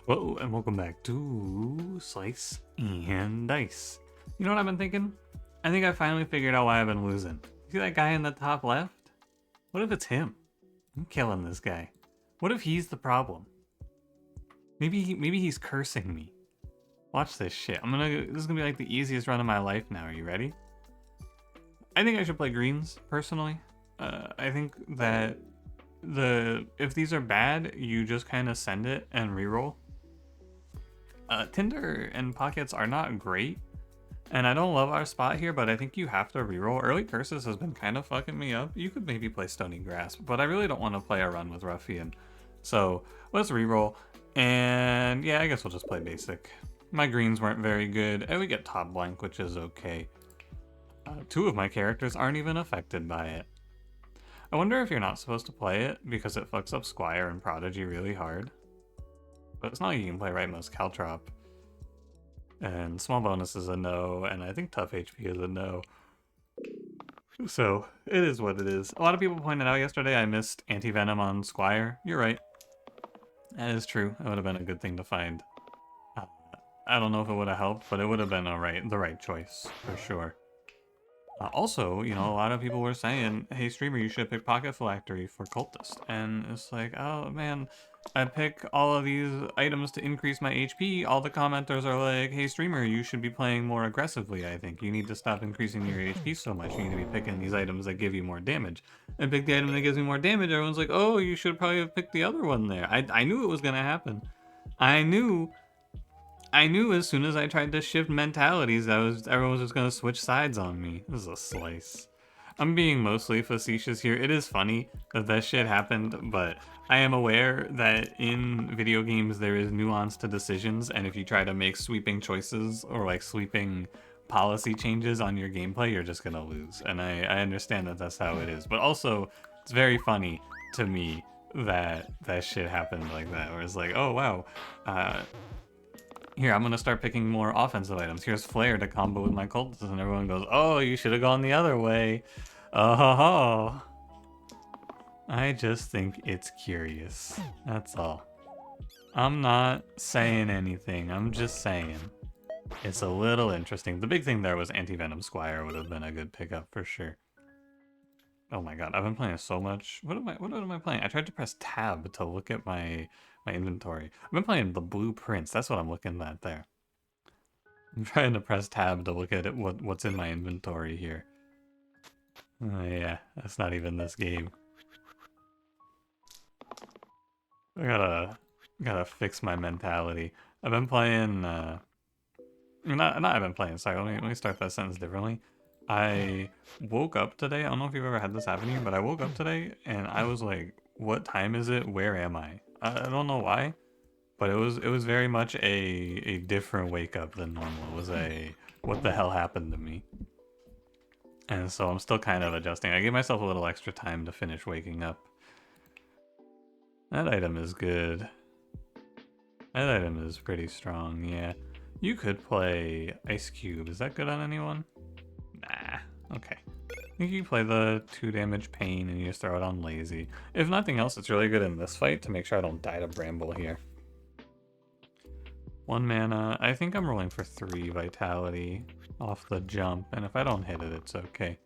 Whoa, and welcome back to Slice and Dice. You know what I've been thinking? I think I finally figured out why I've been losing. See that guy in the top left? What if it's him? I'm killing this guy. What if he's the problem? Maybe he's cursing me. Watch this shit. This is gonna be like the easiest run of my life now. Are you ready? I think I should play greens, personally. I think that if these are bad, you just kind of send it and reroll. Tinder and Pockets are not great, and I don't love our spot here, but I think you have to reroll. Early Curses has been kind of fucking me up. You could maybe play Stony Grasp, but I really don't want to play a run with Ruffian. So let's reroll, and yeah, I guess we'll just play basic. My greens weren't very good, and we get top blank, which is okay. Two of my characters aren't even affected by it. I wonder if you're not supposed to play it because it fucks up Squire and Prodigy really hard. But it's not like you can play rightmost Caltrop. And small bonus is a no, and I think tough HP is a no. So, it is what it is. A lot of people pointed out yesterday I missed Anti-Venom on Squire. You're right. That is true. It would have been a good thing to find. I don't know if it would have helped, but it would have been the right choice, for sure. Also, you know, a lot of people were saying, hey streamer, you should pick Pocket Phylactery for Cultist. And it's like, oh man, I pick all of these items to increase my HP. All the commenters are like, hey streamer, you should be playing more aggressively, I think. You need to stop increasing your HP so much. You need to be picking these items that give you more damage. And pick the item that gives me more damage, everyone's like, oh, you should probably have picked the other one there. I knew it was gonna happen. I knew as soon as I tried to shift mentalities, everyone was just gonna switch sides on me. This is a slice. I'm being mostly facetious here. It is funny that shit happened, but I am aware that in video games there is nuance to decisions, and if you try to make sweeping choices or like sweeping policy changes on your gameplay, you're just gonna lose. And I understand that that's how it is, but also it's very funny to me that shit happened like that, where it's like, oh wow, here, I'm gonna start picking more offensive items. Here's Flare to combo with my cultists, and everyone goes, oh, you should have gone the other way. Oh, I just think it's curious. That's all. I'm not saying anything. I'm just saying. It's a little interesting. The big thing there was Anti-Venom Squire would have been a good pickup for sure. Oh my god, I've been playing so much. What am I playing? I tried to press tab to look at my inventory. I've been playing the Blueprints. That's what I'm looking at there. I'm trying to press tab to look at it, what's in my inventory here. Yeah, that's not even this game. I gotta fix my mentality. I've been playing, I've been playing, sorry, let me start that sentence differently. I woke up today, I don't know if you've ever had this happen to you, but I woke up today and I was like, what time is it? Where am I? I don't know why, but it was very much a different wake up than normal. It was a, what the hell happened to me? And so I'm still kind of adjusting. I gave myself a little extra time to finish waking up. That item is good. That item is pretty strong, yeah. You could play Ice Cube. Is that good on anyone? Nah, okay. I think you play the 2 damage pain and you just throw it on lazy. If nothing else, it's really good in this fight to make sure I don't die to Bramble here. 1 mana. I think I'm rolling for 3 vitality off the jump, and if I don't hit it, it's okay.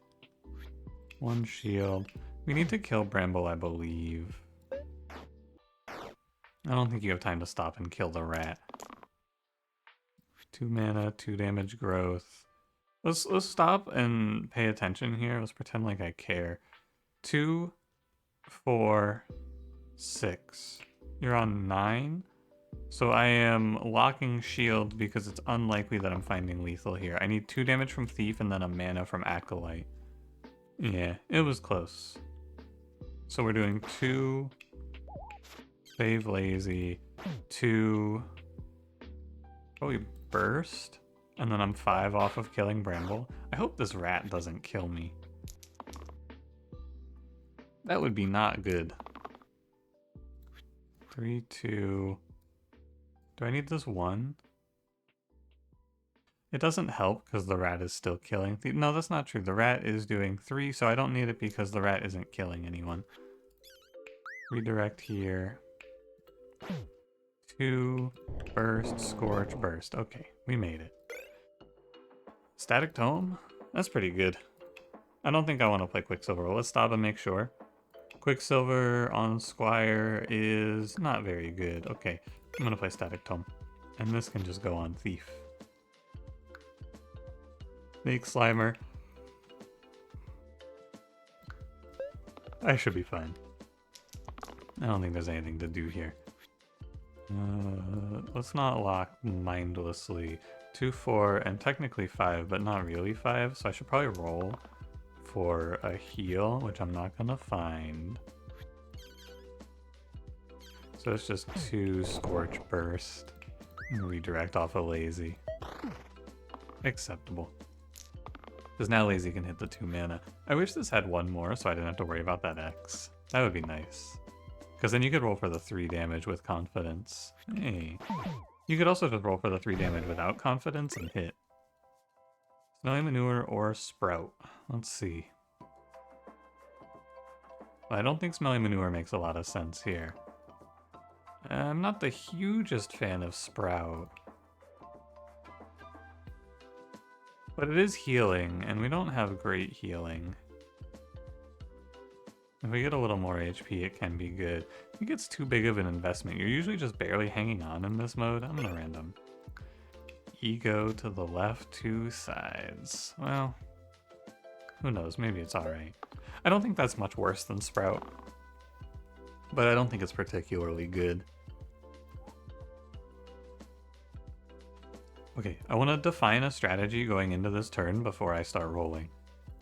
1 shield. We need to kill Bramble, I believe. I don't think you have time to stop and kill the rat. 2 mana, 2 damage growth. Let's stop and pay attention here. Let's pretend like I care. 2, 4, 6. You're on 9. So I am locking shield because it's unlikely that I'm finding lethal here. I need 2 damage from Thief and then a mana from Acolyte. Yeah, it was close. So we're doing 2, save lazy, 2, probably burst, and then I'm 5 off of killing Bramble. I hope this rat doesn't kill me. That would be not good. 3, 2... Do I need this 1? It doesn't help because the rat is still killing. No, that's not true. The rat is doing 3, so I don't need it because the rat isn't killing anyone. Redirect here. 2, Burst, Scorch, Burst. Okay, we made it. Static Tome? That's pretty good. I don't think I want to play Quicksilver. Let's stop and make sure. Quicksilver on Squire is not very good. Okay, I'm going to play Static Tome. And this can just go on Thief. Make Slimer. I should be fine. I don't think there's anything to do here. Let's not lock mindlessly. 2, 4, and technically 5, but not really 5, so I should probably roll for a heal, which I'm not gonna find. So it's just 2 Scorch Burst and redirect off a Lazy. Acceptable. Because now Lazy can hit the 2 mana. I wish this had 1 more so I didn't have to worry about that X. That would be nice. Because then you could roll for the 3 damage with confidence. Hey. You could also just roll for the 3 damage without confidence and hit. Smelly Manure or Sprout. Let's see. Well, I don't think Smelly Manure makes a lot of sense here. I'm not the hugest fan of Sprout. But it is healing, and we don't have great healing. If we get a little more HP, it can be good. I think it's too big of an investment. You're usually just barely hanging on in this mode. I'm gonna random. Ego to the left, 2 sides. Well, who knows? Maybe it's alright. I don't think that's much worse than Sprout. But I don't think it's particularly good. Okay, I want to define a strategy going into this turn before I start rolling.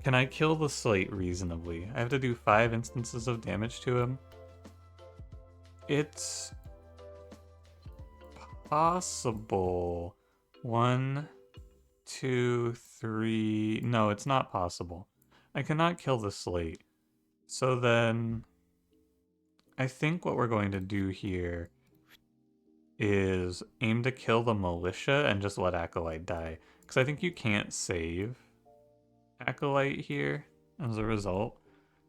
Can I kill the Slate reasonably? I have to do 5 instances of damage to him. It's possible. 1, 2, 3... No, it's not possible. I cannot kill the Slate. So then I think what we're going to do here is aim to kill the Militia and just let Acolyte die. Because I think you can't save Acolyte here as a result.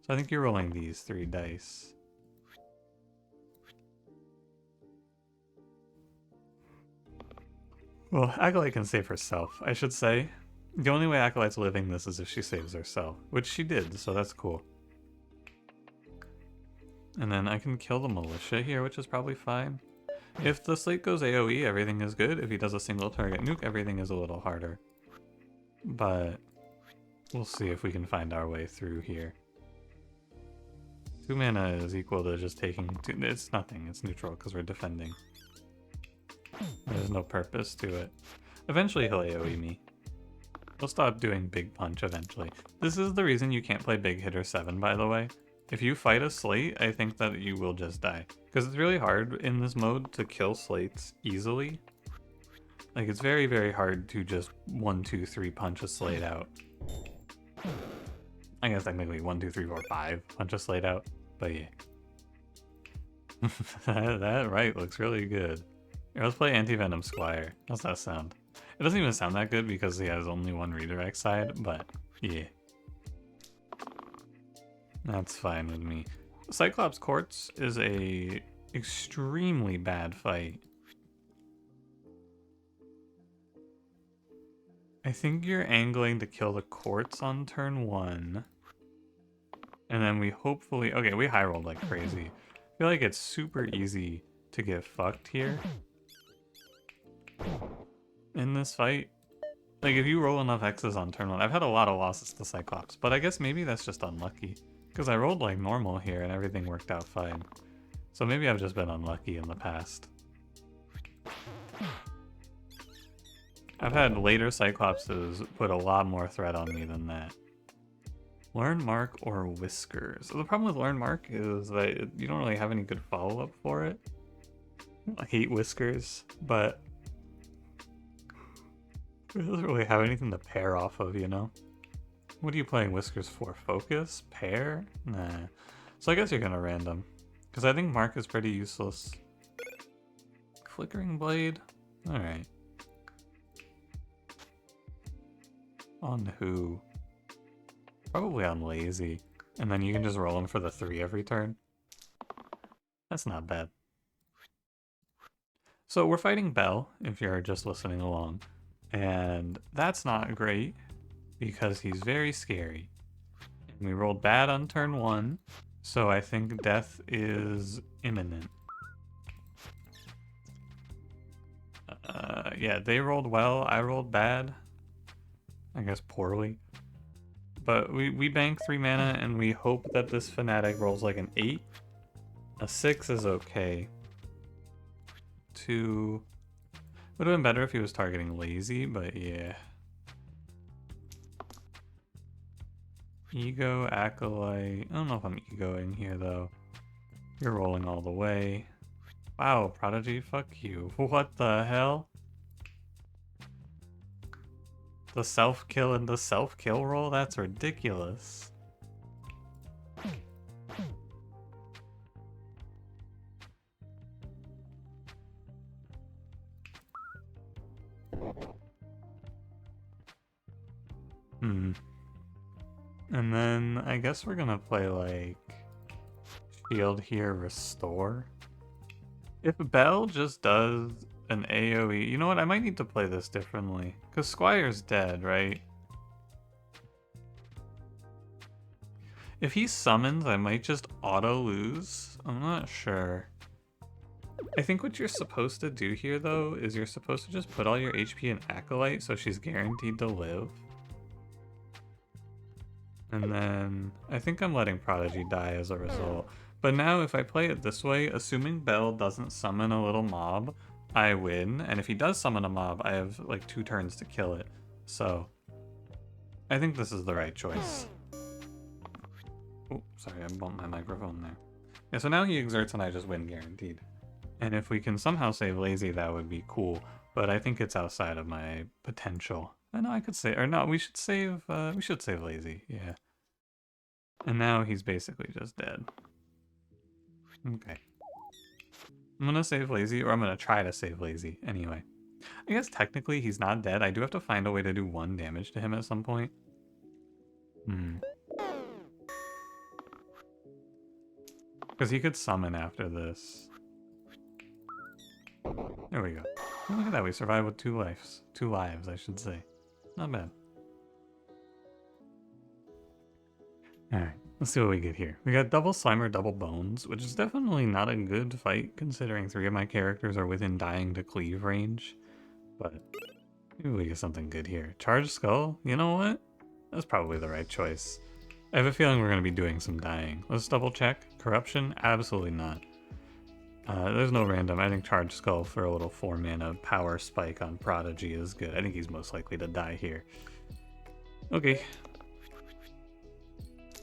So I think you're rolling these 3 dice. Well, Acolyte can save herself, I should say. The only way Acolyte's living this is if she saves herself, which she did, so that's cool. And then I can kill the Militia here, which is probably fine. If the Slate goes AoE, everything is good. If he does a single target nuke, everything is a little harder. But we'll see if we can find our way through here. 2 mana is equal to just taking 2. It's nothing. It's neutral because we're defending. There's no purpose to it. Eventually he'll AoE me. He'll stop doing big punch eventually. This is the reason you can't play big hitter 7, by the way. If you fight a Slate, I think that you will just die. Because it's really hard in this mode to kill Slates easily. Like, it's very, very hard to just 1, 2, 3 punch a Slate out. I guess technically 1, 2, 3, 4, 5 punch a Slate out. But yeah. that right looks really good. Here, let's play Anti-Venom Squire. How's that sound? It doesn't even sound that good because he has only 1 redirect side, but yeah. That's fine with me. Cyclops Quartz is a extremely bad fight. I think you're angling to kill the Quartz on turn 1. And then we hopefully... Okay, we high rolled like crazy. I feel like it's super easy to get fucked here in this fight. Like, if you roll enough X's on turn 1... I've had a lot of losses to Cyclops, but I guess maybe that's just unlucky. Because I rolled like normal here and everything worked out fine. So maybe I've just been unlucky in the past. I've had later Cyclopses put a lot more threat on me than that. Learn Mark or Whiskers. So the problem with Learn Mark is that you don't really have any good follow-up for it. I hate Whiskers, but it doesn't really have anything to pair off of, you know? What are you playing Whiskers for? Focus? Pair? Nah. So I guess you're gonna random. Because I think Mark is pretty useless. Flickering Blade? Alright. On who? Probably on Lazy. And then you can just roll him for the 3 every turn. That's not bad. So we're fighting Bell, if you're just listening along. And that's not great, because he's very scary. And we rolled bad on turn 1, so I think death is imminent. Yeah, they rolled well, I rolled bad. I guess poorly. But we bank 3 mana and we hope that this Fanatic rolls like an 8. A 6 is okay. 2... Would have been better if he was targeting Lazy, but yeah. Ego, Acolyte... I don't know if I'm egoing here though. You're rolling all the way. Wow, Prodigy, fuck you. What the hell? The self-kill and the self-kill roll? That's ridiculous. And then I guess we're gonna play like shield here, restore. If Bell just does an AoE, you know what? I might need to play this differently. Because Squire's dead, right? If he summons, I might just auto lose. I'm not sure. I think what you're supposed to do here, though, is you're supposed to just put all your HP in Acolyte so she's guaranteed to live. And then I think I'm letting Prodigy die as a result. But now if I play it this way, assuming Bell doesn't summon a little mob, I win. And if he does summon a mob, I have like 2 turns to kill it. So I think this is the right choice. Oh, sorry, I bumped my microphone there. Yeah, so now he exerts and I just win guaranteed. And if we can somehow save Lazy, that would be cool. But I think it's outside of my potential. I know I could say, or no, we should save Lazy, yeah. And now he's basically just dead. Okay. I'm gonna save Lazy, or I'm gonna try to save Lazy anyway. I guess technically he's not dead. I do have to find a way to do 1 damage to him at some point. Because he could summon after this. There we go. Oh, look at that, we survived with 2 lives. 2 lives, I should say. Not bad. Alright, let's see what we get here. We got double Slimer, double Bones, which is definitely not a good fight considering 3 of my characters are within dying to cleave range. But maybe we get something good here. Charged Skull? You know what? That's probably the right choice. I have a feeling we're going to be doing some dying. Let's double check. Corruption? Absolutely not. There's no random. I think Charged Skull for a little 4 mana power spike on Prodigy is good. I think he's most likely to die here. Okay.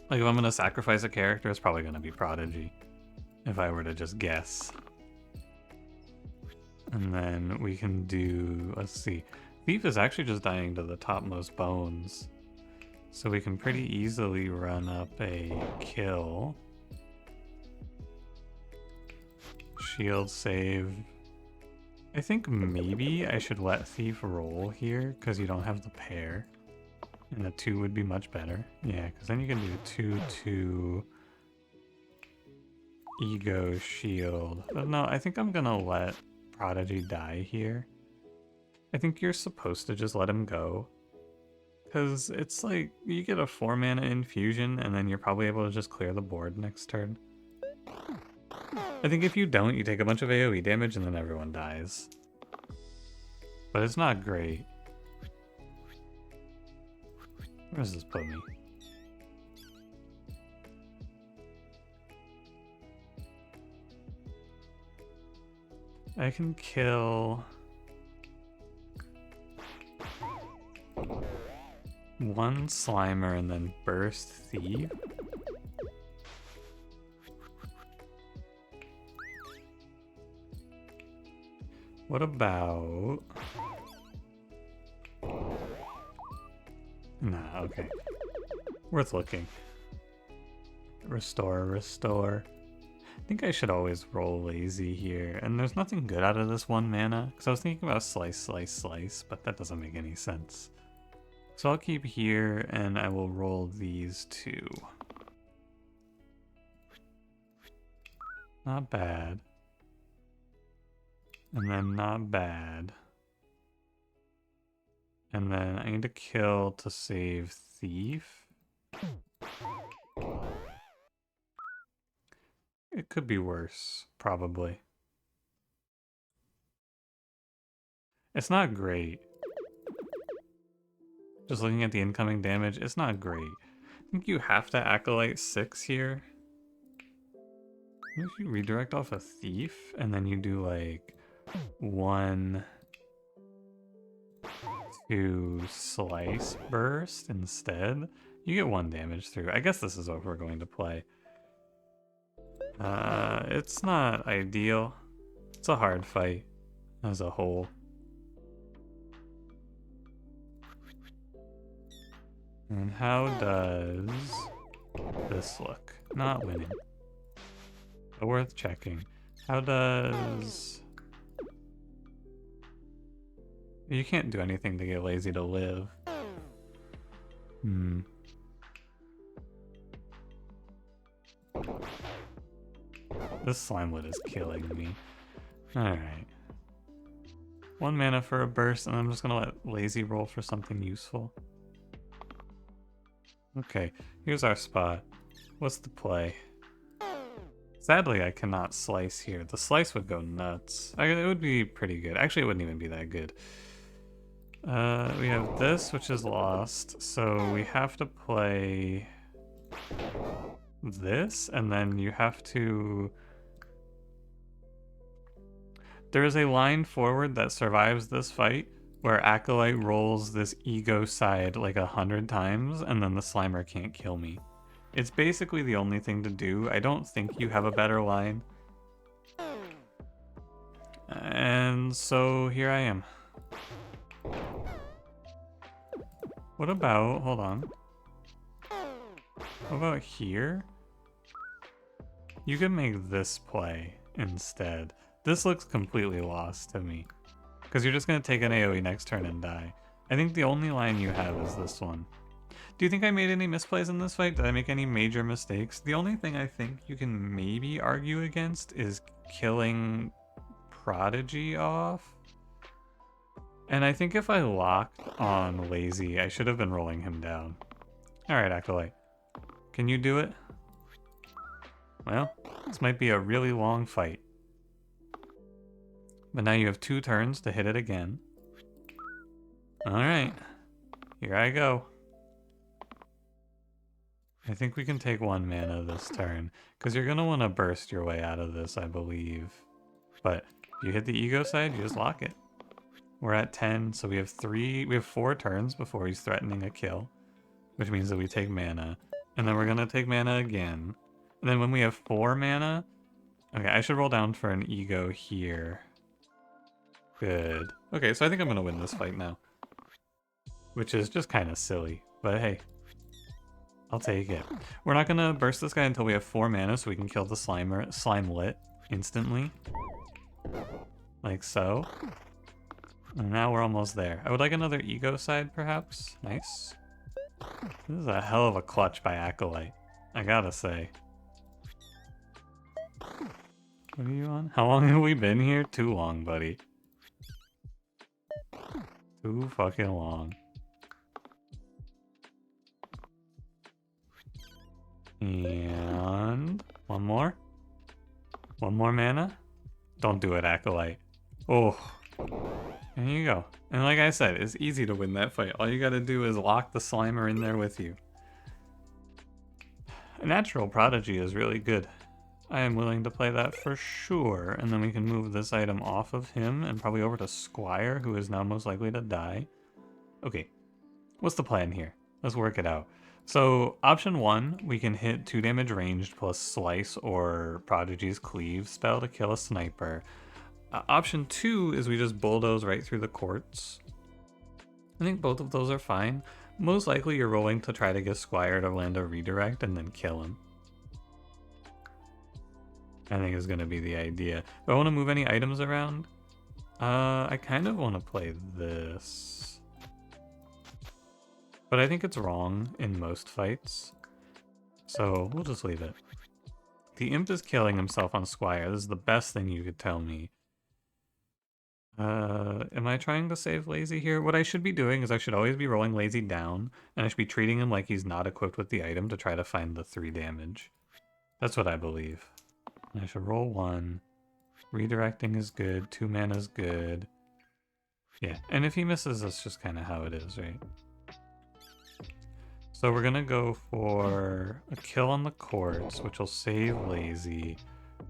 Like if I'm gonna sacrifice a character, it's probably gonna be Prodigy. If I were to just guess. And then we can do, let's see. Thief is actually just dying to the topmost bones. So we can pretty easily run up a kill. Shield save. I think maybe I should let Thief roll here because you don't have the pair. And a 2 would be much better. Yeah, because then you can do 2/2 Ego Shield. But no, I think I'm gonna let Prodigy die here. I think you're supposed to just let him go. Because it's like, you get a 4 mana infusion and then you're probably able to just clear the board next turn. I think if you don't, you take a bunch of AoE damage and then everyone dies. But it's not great. Where does this put me? I can kill 1 Slimer and then burst Thief. What about... Nah, okay. Worth looking. Restore, restore. I think I should always roll Lazy here. And there's nothing good out of this 1 mana. Because I was thinking about slice, slice, slice, but that doesn't make any sense. So I'll keep here and I will roll these 2. Not bad. And then not bad. And then I need to kill to save Thief. It could be worse, probably. It's not great. Just looking at the incoming damage, it's not great. I think you have to Acolyte 6 here. If you redirect off a Thief, and then you do like 1, 2 Slice Burst instead, you get 1 damage through. I guess this is what we're going to play. It's not ideal. It's a hard fight as a whole. And how does this look? Not winning. But worth checking. How does... You can't do anything to get lazy to live. This Slimelet is killing me. Alright. 1 mana for a burst, and I'm just gonna let Lazy roll for something useful. Okay, here's our spot. What's the play? Sadly, I cannot slice here. The slice would go nuts. It would be pretty good. Actually, it wouldn't even be that good. We have this, which is lost, so we have to play this, and then you have to... There is a line forward that survives this fight, where Acolyte rolls this ego side like 100 times, and then the Slimer can't kill me. It's basically the only thing to do. I don't think you have a better line. And so here I am. What about, hold on. What about here? You can make this play instead. This looks completely lost to me. Because you're just going to take an AoE next turn and die. I think the only line you have is this one. Do you think I made any misplays in this fight? Did I make any major mistakes? The only thing I think you can maybe argue against is killing Prodigy off. And I think if I locked on Lazy, I should have been rolling him down. Alright, Acolyte. Can you do it? Well, this might be a really long fight. But now you have 2 turns to hit it again. Alright. Here I go. I think we can take 1 mana this turn, because you're going to want to burst your way out of this, I believe. But if you hit the ego side, you just lock it. We're at 10, so we have 4 turns before he's threatening a kill, which means that we take mana. And then we're going to take mana again. And then when we have 4 mana... Okay, I should roll down for an ego here. Good. Okay, so I think I'm going to win this fight now. Which is just kind of silly, but hey. I'll take it. We're not going to burst this guy until we have 4 mana, so we can kill the Slimelet instantly. Like so. And now we're almost there. I would like another ego side, perhaps. Nice. This is a hell of a clutch by Acolyte, I gotta say. What are you on? How long have we been here? Too long, buddy. Too fucking long. And... one more? 1 more mana? Don't do it, Acolyte. Oh. There you go. And like I said, it's easy to win that fight. All you gotta do is lock the Slimer in there with you. A natural Prodigy is really good. I am willing to play that for sure. And then we can move this item off of him and probably over to Squire, who is now most likely to die. Okay. What's the plan here? Let's work it out. So, option 1, we can hit 2 damage ranged plus Slice or Prodigy's Cleave spell to kill a sniper. Option 2 is we just bulldoze right through the courts. I think both of those are fine. Most likely you're rolling to try to get Squire to land a redirect and then kill him. I think is going to be the idea. Do I want to move any items around? I kind of want to play this. But I think it's wrong in most fights. So we'll just leave it. The Imp is killing himself on Squire. This is the best thing you could tell me. Am I trying to save Lazy here? What I should be doing is I should always be rolling Lazy down, and I should be treating him like he's not equipped with the item to try to find the 3 damage. That's what I believe. And I should roll 1. Redirecting is good. 2 mana is good. Yeah, and if he misses, that's just kind of how it is, right? So we're gonna go for a kill on the courts, which will save Lazy.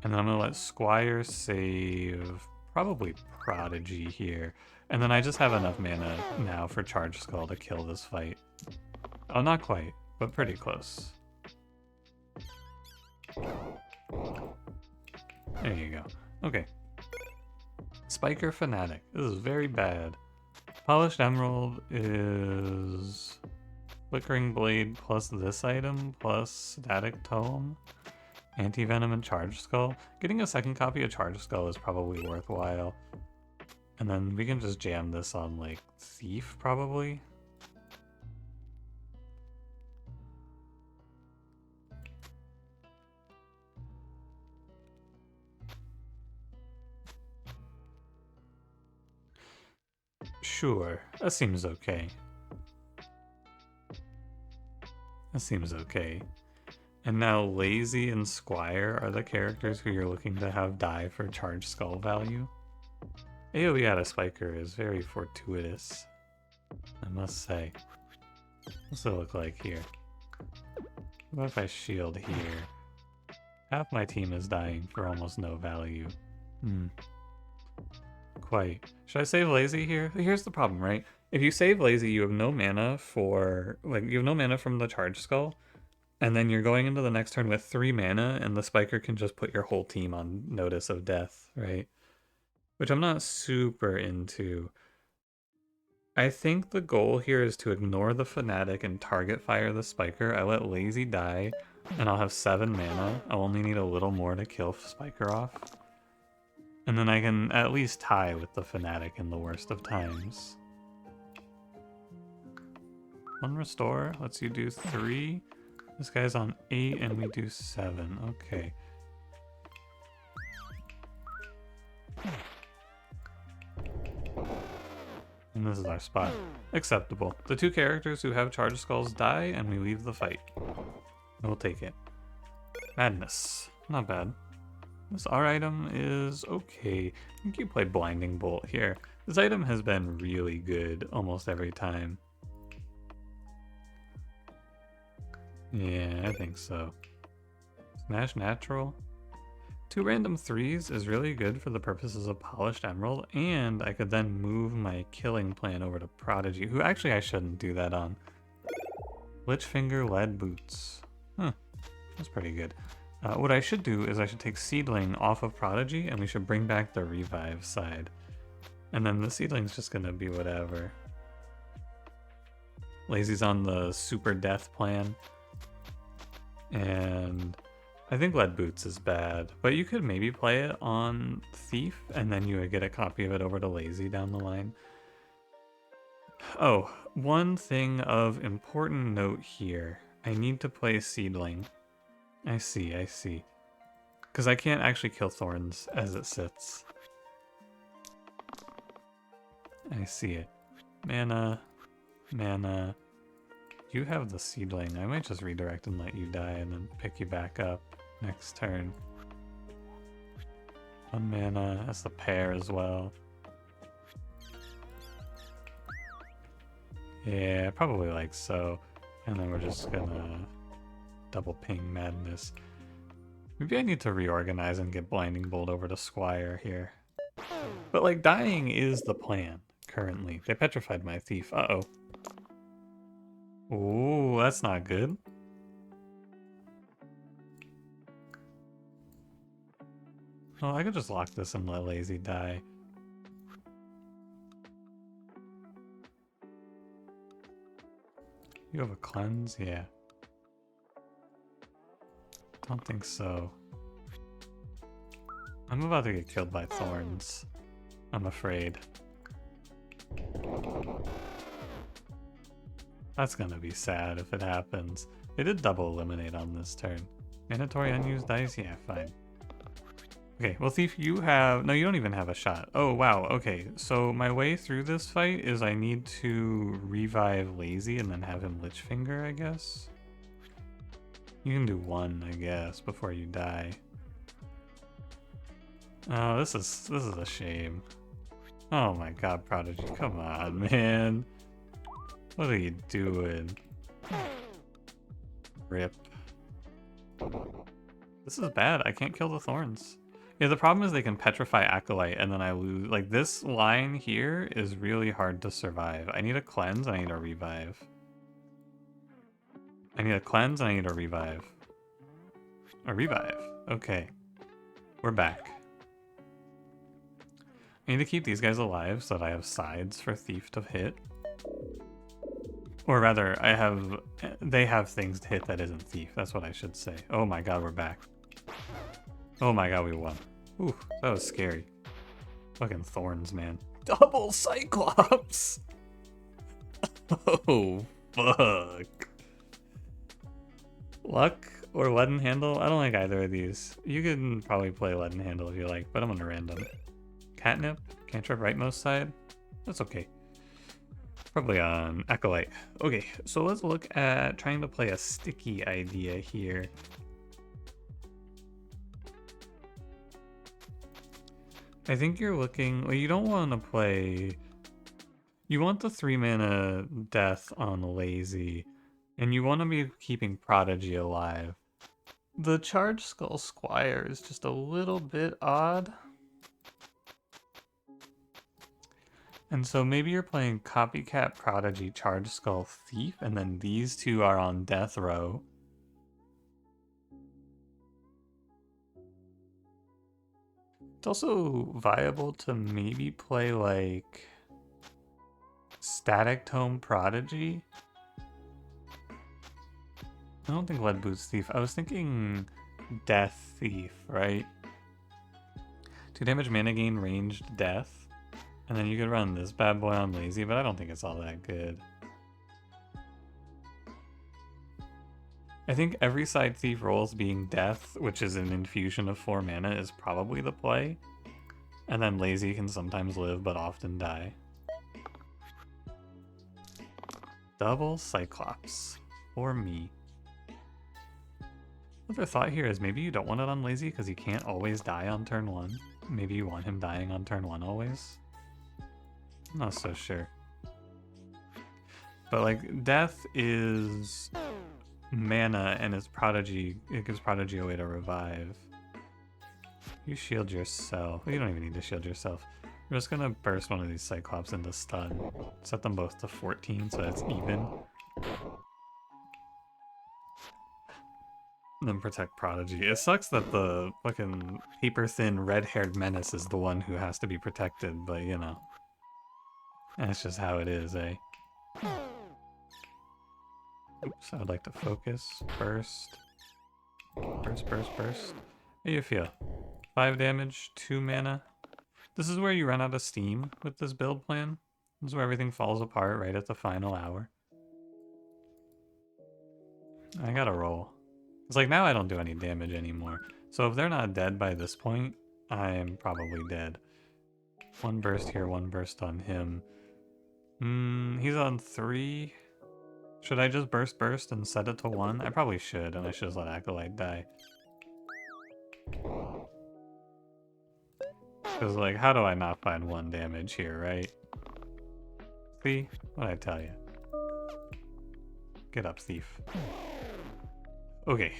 And then I'm gonna let Squire save probably Prodigy here. And then I just have enough mana now for Charge Skull to kill this fight. Oh, not quite, but pretty close. There you go. Okay. Spiker Fanatic. This is very bad. Polished Emerald is Flickering Blade plus this item plus Static Tome. Anti-Venom and Charge Skull. Getting a second copy of Charge Skull is probably worthwhile. And then we can just jam this on, like, Thief, probably. Sure, that seems okay. That seems okay. And now Lazy and Squire are the characters who you're looking to have die for Charge Skull value. AoE out of Spiker is very fortuitous, I must say. What's it look like here? What if I shield here? Half my team is dying for almost no value. Quite. Should I save Lazy here? Here's the problem, right? If you save Lazy, you have no mana for, like, you have no mana from the Charge Skull, and then you're going into the next turn with 3 mana, and the Spiker can just put your whole team on notice of death, right? Which I'm not super into. I think the goal here is to ignore the Fanatic and target fire the Spiker. I let Lazy die, and I'll have 7 mana. I'll only need a little more to kill Spiker off. And then I can at least tie with the Fanatic in the worst of times. 1 restore lets you do 3. This guy's on 8 and we do 7. Okay. And this is our spot. Acceptable. The 2 characters who have Charge Skulls die and we leave the fight. We'll take it. Madness. Not bad. This R item is okay. I think you play Blinding Bolt here. This item has been really good almost every time. Yeah, I think so. Smash Natural. 2 random 3s is really good for the purposes of Polished Emerald, and I could then move my killing plan over to Prodigy, who actually I shouldn't do that on. Lichfinger Lead Boots. Huh, that's pretty good. What I should do is I should take Seedling off of Prodigy, and we should bring back the Revive side. And then the Seedling's just gonna be whatever. Lazy's on the Super Death plan. And I think Lead Boots is bad, but you could maybe play it on Thief, and then you would get a copy of it over to Lazy down the line. Oh, one thing of important note here. I need to play Seedling. I see. Because I can't actually kill Thorns as it sits. I see it. Mana. You have the Seedling. I might just redirect and let you die and then pick you back up next turn. 1 mana. That's the pair as well. Yeah, probably like so. And then we're just gonna double ping Madness. Maybe I need to reorganize and get Blinding Bolt over to Squire here. But like, dying is the plan currently. They petrified my Thief. Uh-oh. Ooh, that's not good. Oh, I could just lock this and let Lazy die. You have a cleanse? Yeah. Don't think so. I'm about to get killed by Thorns. I'm afraid. That's gonna be sad if it happens. They did double eliminate on this turn. Mandatory unused dice? Yeah, fine. Okay, well, Thief, you have... No, you don't even have a shot. Oh, wow, okay. So my way through this fight is I need to revive Lazy and then have him Lichfinger, I guess? You can do one, I guess, before you die. Oh, this is a shame. Oh my god, Prodigy, come on, man. What are you doing? Rip. This is bad. I can't kill the thorns. Yeah, the problem is they can petrify Acolyte and then I lose. Like, this line here is really hard to survive. I need a cleanse and I need a revive. I need a cleanse and I need a revive. A revive. Okay. We're back. I need to keep these guys alive so that I have sides for Thief to hit. Or rather, they have things to hit that isn't Thief. That's what I should say. Oh my god, we're back. Oh my god, we won. Ooh, that was scary. Fucking thorns, man. Double Cyclops! Oh, fuck. Luck or Leaden Handle? I don't like either of these. You can probably play Leaden Handle if you like, but I'm gonna random. Catnip? Cantrip rightmost side? That's okay. Probably on Acolyte. Okay, so let's look at trying to play a sticky idea here. I think you're looking... Well, you don't want to play... You want the 3-mana death on Lazy, and you want to be keeping Prodigy alive. The Charge Skull Squire is just a little bit odd. And so maybe you're playing Copycat Prodigy Charge Skull Thief, and then these two are on death row. It's also viable to maybe play like Static Tome Prodigy. I don't think Lead Boots Thief. I was thinking Death Thief, right? 2 damage mana gain ranged death. And then you could run this bad boy on Lazy, but I don't think it's all that good. I think every side Thief rolls being Death, which is an infusion of 4 mana, is probably the play. And then Lazy can sometimes live, but often die. Double Cyclops. For me. Another thought here is maybe you don't want it on Lazy because he can't always die on turn 1. Maybe you want him dying on turn 1 always. I'm not so sure. But like, Death is mana and his Prodigy, it gives Prodigy a way to revive. You shield yourself. Well, you don't even need to shield yourself. We're just gonna burst one of these Cyclops into stun. Set them both to 14 so it's even. And then protect Prodigy. It sucks that the fucking paper-thin red-haired menace is the one who has to be protected, but you know. That's just how it is, eh? Oops, I would like to focus. Burst. Burst, burst, burst. How do you feel? 5 damage, 2 mana. This is where you run out of steam with this build plan. This is where everything falls apart right at the final hour. I gotta roll. It's like now I don't do any damage anymore. So if they're not dead by this point, I'm probably dead. 1 burst here, 1 burst on him. He's on 3. Should I just burst and set it to 1? I probably should, and I should just let Acolyte die. Because, like, how do I not find 1 damage here, right? See? What'd I tell you? Get up, Thief. Okay.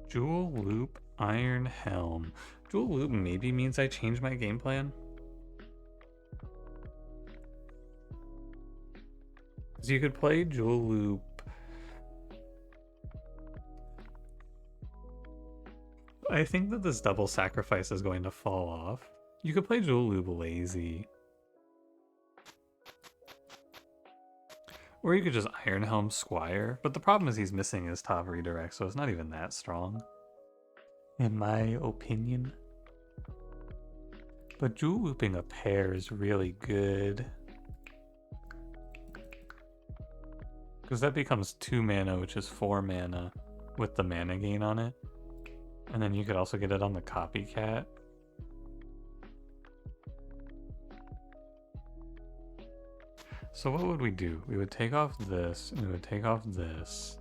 Jewel Loop, Iron Helm. Jewel Loop maybe means I change my game plan. So you could play Jewel Loop. I think that this double sacrifice is going to fall off. You could play Jewel Loop Lazy. Or you could just Iron Helm Squire. But the problem is he's missing his top redirect, so it's not even that strong. In my opinion. But Jewel Looping a pair is really good. Because that becomes 2 mana, which is 4 mana with the mana gain on it. And then you could also get it on the copycat. So what would we do? We would take off this, and we would take off this,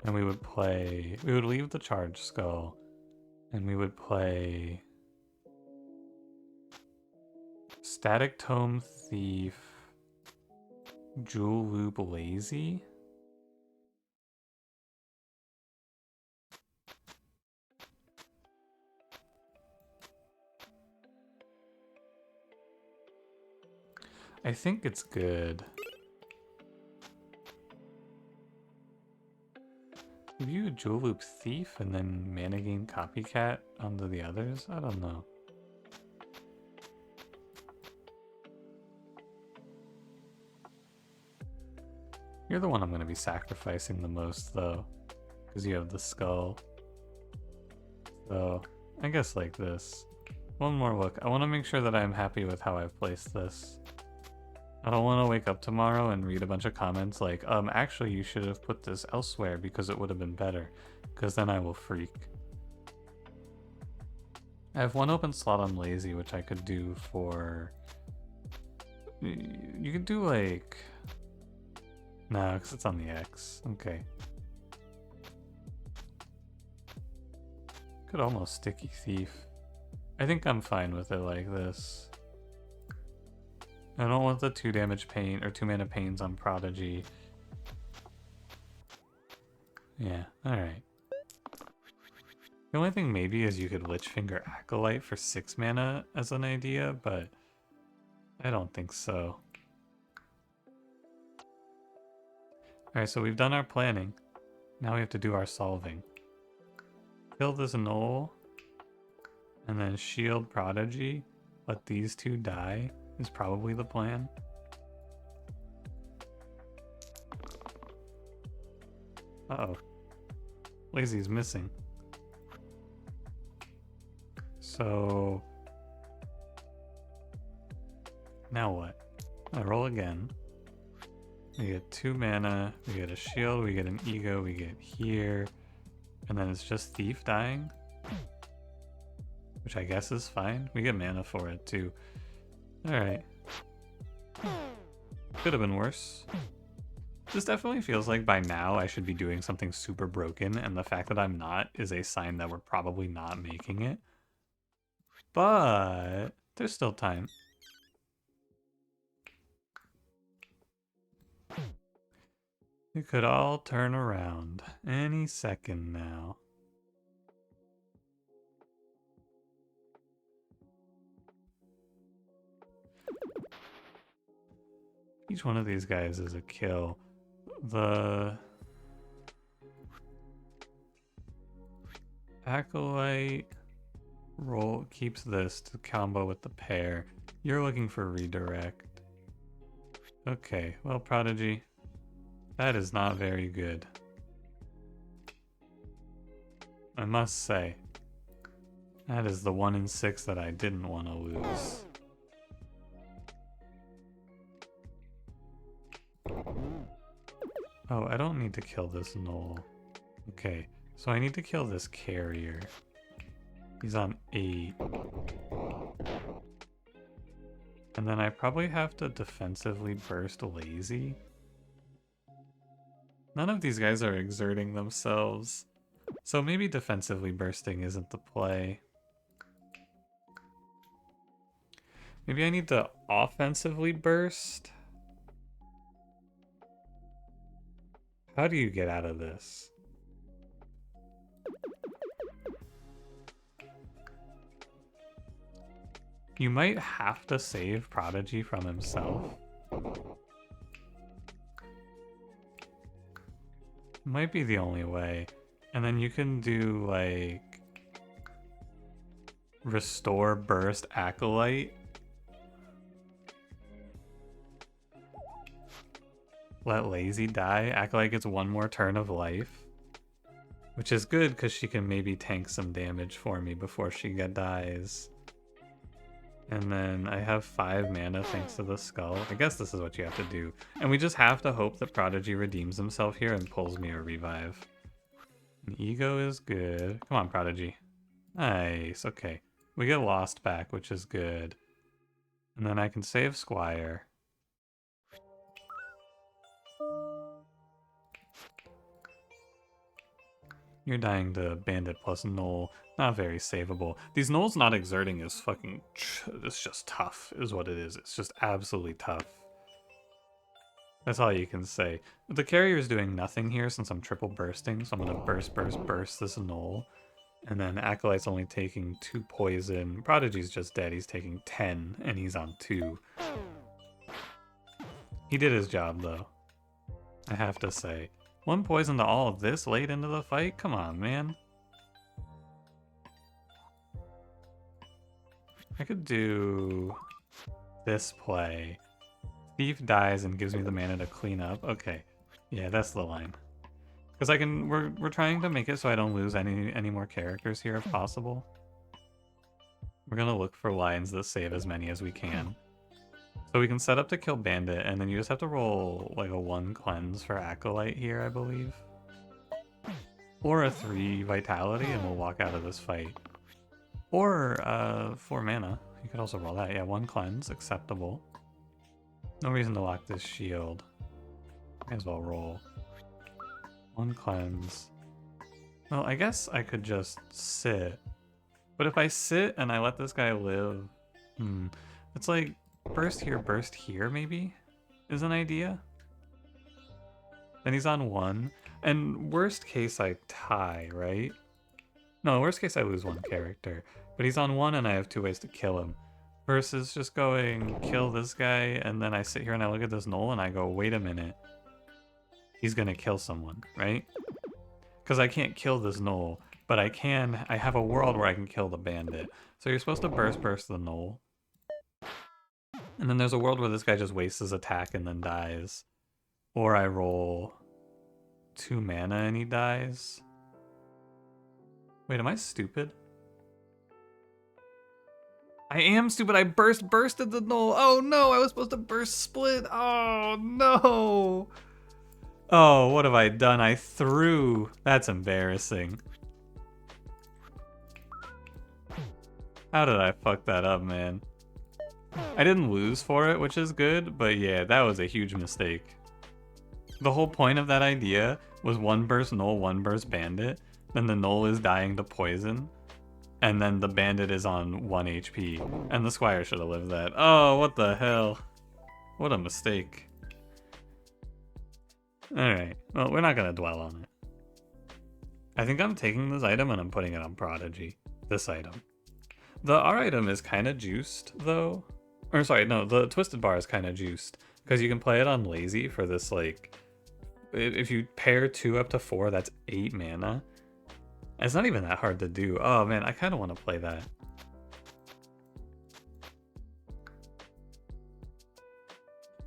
and we would leave the charge skull, and we would play Static Tome Thief, Jewel Loop Lazy. I think it's good. Give you a Jewel Loop Thief and then Mana Gain Copycat onto the others? I don't know. You're the one I'm going to be sacrificing the most, though, because you have the skull. So, I guess like this. One more look. I want to make sure that I'm happy with how I've placed this. I don't want to wake up tomorrow and read a bunch of comments like, actually you should have put this elsewhere because it would have been better, because then I will freak. I have one open slot on Lazy, which I could do for... You could do like... No, because it's on the X. Okay. Could almost Sticky Thief. I think I'm fine with it like this. I don't want the 2 damage pain or 2 mana pains on Prodigy. Yeah, alright. The only thing maybe is you could Lichfinger Acolyte for 6 mana as an idea, but I don't think so. Alright, so we've done our planning. Now we have to do our solving. Kill this Knoll, and then shield Prodigy. Let these 2 die is probably the plan. Uh-oh. Lazy's missing. So... now what? I roll again. We get 2 mana, we get a shield, we get an ego, we get here. And then it's just Thief dying. Which I guess is fine. We get mana for it too. Alright. Could have been worse. This definitely feels like by now I should be doing something super broken, and the fact that I'm not is a sign that we're probably not making it. But there's still time. It could all turn around any second now. Each one of these guys is a kill. The Acolyte roll keeps this to combo with the pair. You're looking for redirect. Okay, well, Prodigy, that is not very good. I must say, that is the 1 in 6 that I didn't want to lose. Oh, I don't need to kill this Knoll. Okay, so I need to kill this carrier. He's on 8. And then I probably have to defensively burst Lazy. None of these guys are exerting themselves. So maybe defensively bursting isn't the play. Maybe I need to offensively burst? How do you get out of this? You might have to save Prodigy from himself. Might be the only way. And then you can do like restore burst Acolyte. Let Lazy die. Acolyte gets 1 more turn of life. Which is good because she can maybe tank some damage for me before she dies. And then I have 5 mana thanks to the skull. I guess this is what you have to do. And we just have to hope that Prodigy redeems himself here and pulls me a revive. And ego is good. Come on, Prodigy. Nice, okay. We get Lost back, which is good. And then I can save Squire. You're dying to Bandit plus Knoll. Not very savable. These Knolls not exerting is fucking... It's just tough, is what it is. It's just absolutely tough. That's all you can say. The carrier's doing nothing here since I'm triple bursting, so I'm gonna burst this Knoll. And then Acolyte's only taking 2 poison. Prodigy's just dead. He's taking 10, and he's on 2. He did his job, though. I have to say. 1 poison to all of this late into the fight? Come on, man. I could do this play. Thief dies and gives me the mana to clean up. Okay. Yeah, that's the line. Because I can, we're trying to make it so I don't lose any more characters here if possible. We're gonna look for lines that save as many as we can. So we can set up to kill Bandit, and then you just have to roll like a 1 cleanse for Acolyte here, I believe. Or a 3 Vitality, and we'll walk out of this fight. Or 4 mana. You could also roll that. Yeah, 1 cleanse, acceptable. No reason to lock this shield. May as well roll. 1 cleanse. Well, I guess I could just sit. But if I sit and I let this guy live... It's like burst here maybe? Is an idea? Then he's on 1. And worst case I tie, right? No, worst case I lose 1 character. But he's on 1 and I have 2 ways to kill him. Versus just going kill this guy and then I sit here and I look at this Knoll and I go, wait a minute. He's gonna kill someone, right? Because I can't kill this Knoll, but I have a world where I can kill the Bandit. So you're supposed to burst the Knoll. And then there's a world where this guy just wastes his attack and then dies. Or I roll 2 mana and he dies. Wait, am I stupid? I am stupid. I bursted the Knoll. Oh no, I was supposed to burst split. Oh no. Oh, what have I done? I threw. That's embarrassing. How did I fuck that up, man? I didn't lose for it, which is good, but yeah, that was a huge mistake. The whole point of that idea was 1 burst Knoll, 1 burst Bandit, then the Knoll is dying to poison, and then the Bandit is on 1 HP, and the Squire should have lived that. Oh, what the hell? What a mistake. Alright, well, we're not gonna dwell on it. I think I'm taking this item and I'm putting it on Prodigy. This item. The R item is kind of juiced, though. Or sorry, no, the Twisted Bar is kind of juiced. Because you can play it on Lazy for this, like... If you pair 2 up to 4, that's 8 mana. It's not even that hard to do. Oh man, I kind of want to play that.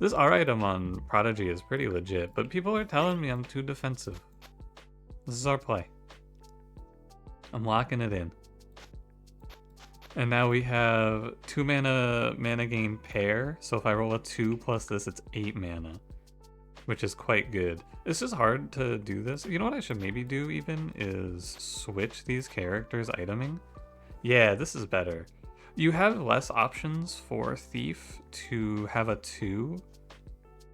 This R item on Prodigy is pretty legit, but people are telling me I'm too defensive. This is our play. I'm locking it in. And now we have 2 mana gain pair, so if I roll a 2 plus this, it's 8 mana. Which is quite good. It's just hard to do this. You know what I should maybe do even is switch these characters iteming. Yeah, this is better. You have less options for Thief to have a 2.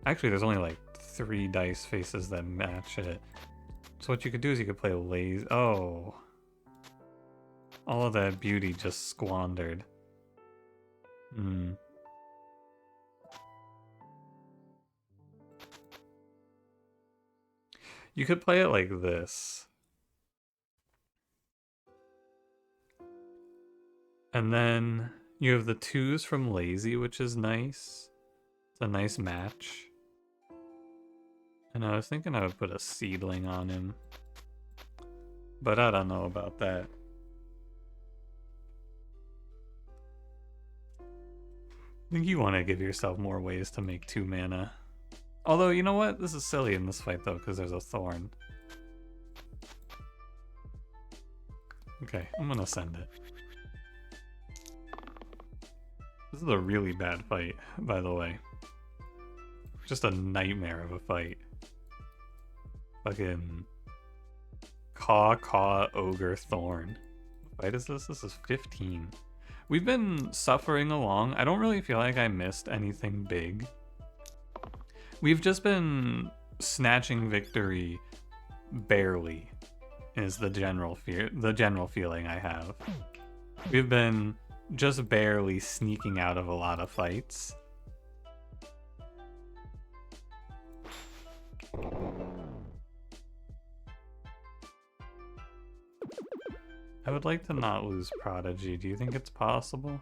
Actually, there's only like 3 dice faces that match it. So what you could do is you could play Lazy. Oh. All of that beauty just squandered. You could play it like this. And then you have the 2s from Lazy, which is nice. It's a nice match. And I was thinking I would put a Seedling on him. But I don't know about that. I think you want to give yourself more ways to make 2 mana. Although, you know what? This is silly in this fight, though, because there's a Thorn. Okay, I'm gonna send it. This is a really bad fight, by the way. Just a nightmare of a fight. Fucking... Caw Ogre Thorn. What fight is this? This is 15. We've been suffering along. I don't really feel like I missed anything big. We've just been snatching victory barely, is the general feeling I have. We've been just barely sneaking out of a lot of fights. I would like to not lose Prodigy. Do you think it's possible?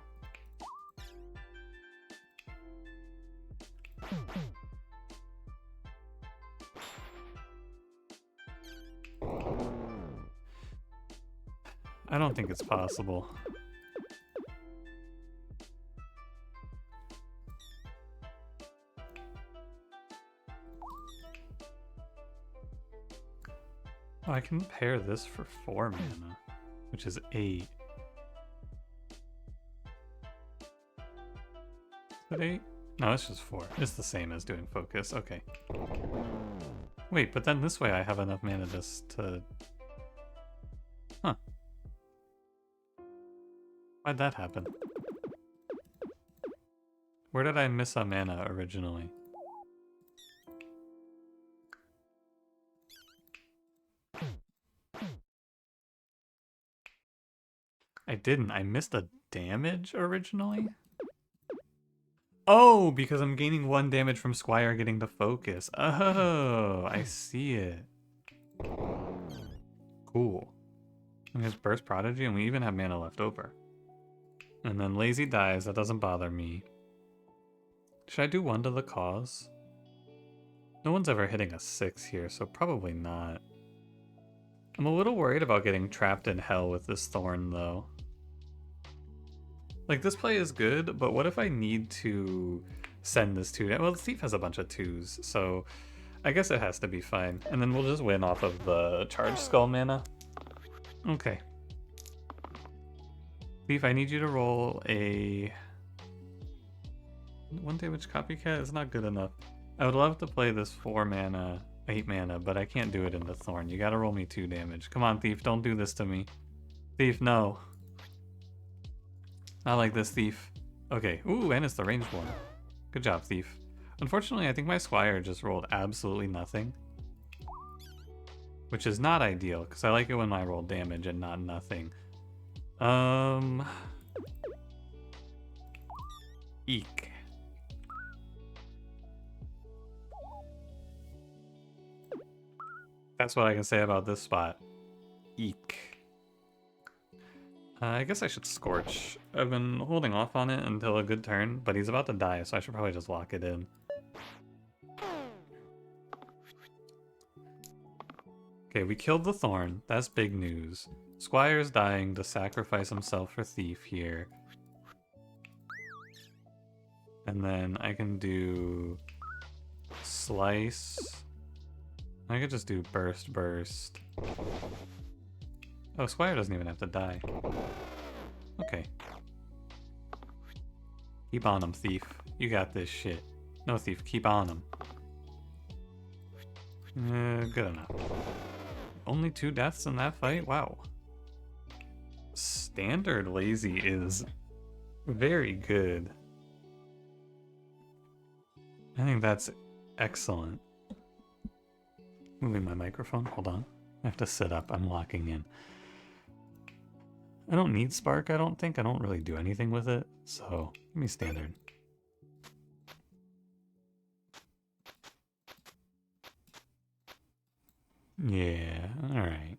I don't think it's possible. Oh, I can pair this for 4 mana, which is 8. Is it 8? No, it's just 4. It's the same as doing focus. Okay. Wait, but then this way I have enough mana just to... Huh. Why'd that happen? Where did I miss a mana originally? I didn't. I missed a damage originally? Oh, because I'm gaining 1 damage from Squire getting the focus. Oh, I see it. Cool. And there's Burst Prodigy, and we even have mana left over. And then Lazy dies. That doesn't bother me. Should I do 1 to the cause? No one's ever hitting a 6 here, so probably not. I'm a little worried about getting trapped in hell with this Thorn, though. Like, this play is good, but what if I need to send this 2? Well, the Thief has a bunch of 2s, so I guess it has to be fine. And then we'll just win off of the Charge Skull mana. Okay. Thief, I need you to roll a... 1 damage copycat is not good enough. I would love to play this 4 mana, 8 mana, but I can't do it into Thorn. You gotta roll me 2 damage. Come on, Thief, don't do this to me. Thief, no. Not like this, Thief. Okay, ooh, and it's the ranged one. Good job, Thief. Unfortunately, I think my Squire just rolled absolutely nothing. Which is not ideal, because I like it when I roll damage and not nothing. Eek. That's what I can say about this spot. Eek. I guess I should Scorch. I've been holding off on it until a good turn, but he's about to die, so I should probably just lock it in. Okay, we killed the Thorn. That's big news. Squire's dying to sacrifice himself for Thief here. And then I can do... Slice. I could just do Burst. Oh, Squire doesn't even have to die. Okay. Keep on him, Thief. You got this shit. No, Thief, keep on him. Good enough. Only 2 deaths in that fight? Wow. Standard Lazy is very good. I think that's excellent. Moving my microphone, hold on. I have to sit up, I'm locking in. I don't need Spark, I don't think. I don't really do anything with it, so give me Standard. Yeah, alright.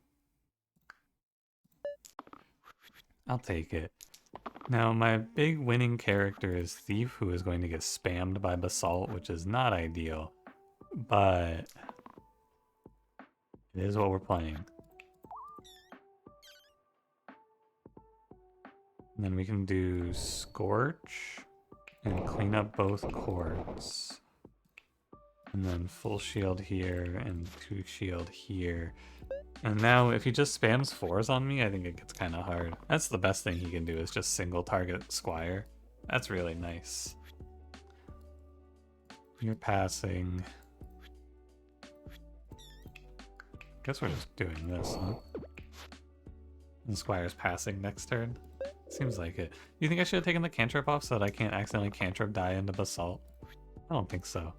I'll take it. Now, my big winning character is Thief, who is going to get spammed by Basalt, which is not ideal, but it is what we're playing. And then we can do Scorch and clean up both cords. And then full shield here and 2 shield here. And now if he just spams 4s on me, I think it gets kind of hard. That's the best thing he can do, is just single target Squire. That's really nice. You're passing. Guess we're just doing this, huh? And Squire's passing next turn. Seems like it. You think I should have taken the cantrip off so that I can't accidentally cantrip die into Basalt? I don't think so.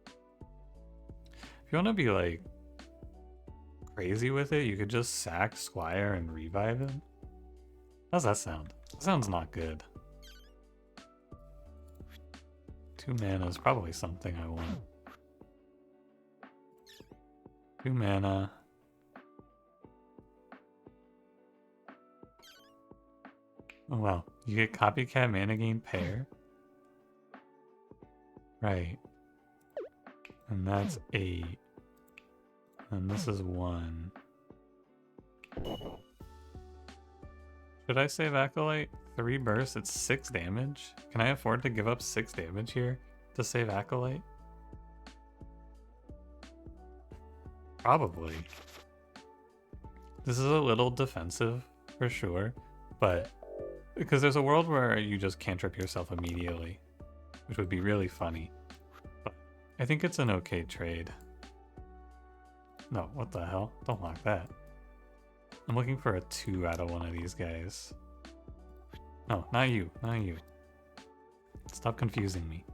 If you want to be like crazy with it, you could just sack Squire and revive him. How's that sound? That sounds not good. 2 mana is probably something I want. 2 mana. Oh wow, you get copycat mana gain pair? Right. And that's 8. And this is 1. Should I save Acolyte? 3 bursts, it's 6 damage? Can I afford to give up 6 damage here to save Acolyte? Probably. This is a little defensive, for sure, but because there's a world where you just cantrip yourself immediately, which would be really funny. But I think it's an okay trade. No, what the hell? Don't lock that. I'm looking for a 2 out of one of these guys. No, not you, not you. Stop confusing me.